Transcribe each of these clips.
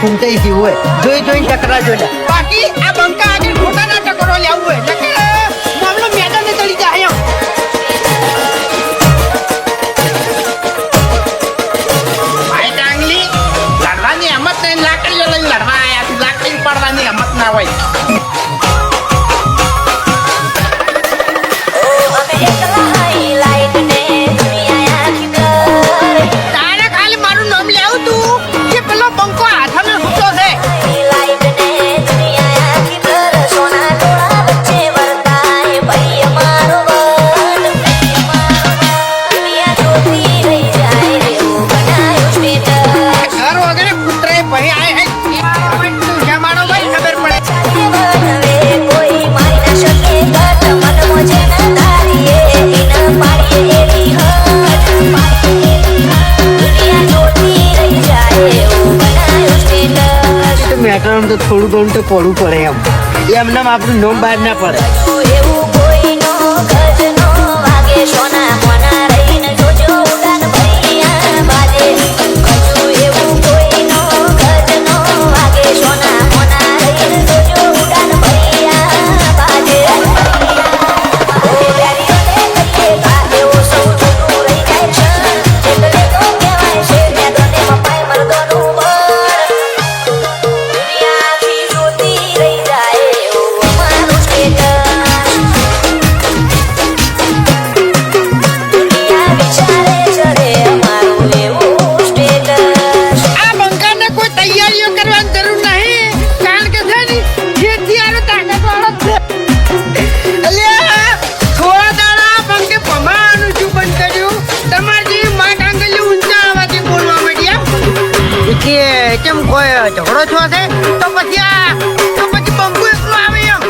ફૂમતાઈ થી હોય જોઈ ટકરા જોડે બાકી આ બંકા આગળ ખોટાના ટકરો લેવું હોય મામલો મેદાને ચડી જાય એમ ભાઈ ડાંગલી લડવાની હિંમત નહીં લાકડીઓ લઈને લડવા આયા તું લાકડી પડવાની હિંમત ના હોય તારે ખાલી મારું નામ લેવું તું કે પેલો બંકો હાથમાં સૂતો છે ઘર વગેરે પુત્રે ભાઈ આય તું જમાડો ભાઈ ખબર પડે મેટરમાં તો થોડું ઘણું તો પડવું પડે એમને આપણું નોમ બહાર ના પડે કેમ કોઈ ઝઘડો છો છે તો પછી બંકુ એકલો આવે એમ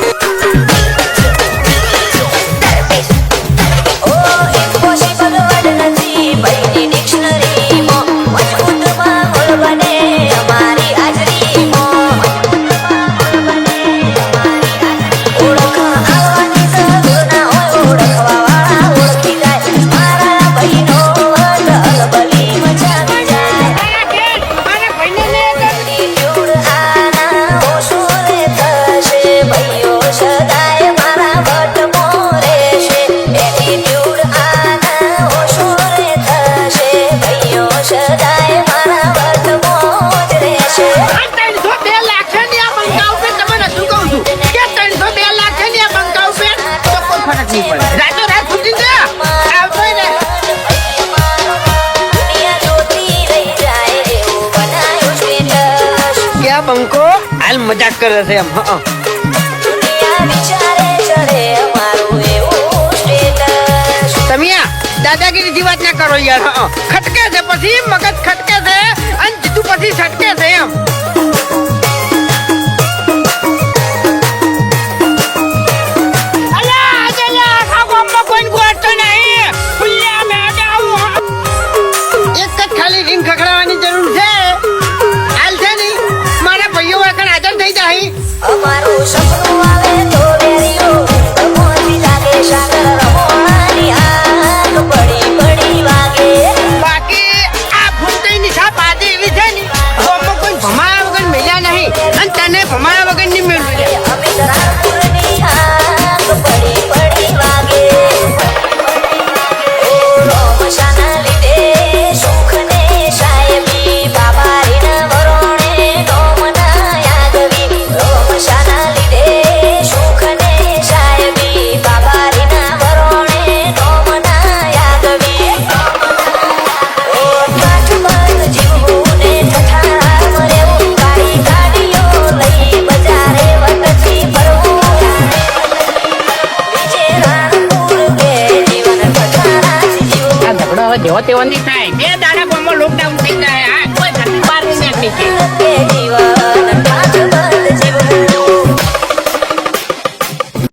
બંકો હાલ મજાક કરે છે એમ તમે દાદાગીરી વાત ના કરો યાર ખટકે છે પછી મગજ ખટકે છે અને જીતું પછી છટકે છે એમ એક જ ખાલી રીંગ ખખડાવવાની જરૂર છે અમારું સપનું આવે તો વેરીઓ મોતી લાગે સાગર રમવાની આગ પડી વાગે બાકી આ ફૂમતાઈની છાપ આજે એવી છે ને અમે કોઈ ભમાયા વગર મળ્યા નહીં અને તને ભમાયા વગર નહીં મળ્યું અમે રામપુરની આગ પડી વાગે ઓ રોમશાના લીધે સુખને સાહેબી બાબારીના વરોણે નોમના યાદવી રોમશાના લીધે સુખને સાહેબી બાબારીના વરોણે નોમના યાદવી ઓ કાઠમંદ જીવને ઠઠારા મરેવું ગાડીઓ લઈ બજારે વટથી ફરવું વિજે રાણપુર કે જીવન ઠઠારાથી જીવવું આ ઝઘડો હવે જેવો તેવો નહીં થાય બે દાડા ગામમાં લોકડાઉન થઈ જાય આ કોઈ ઘરની બહાર નહીં નીકળી કે જીવન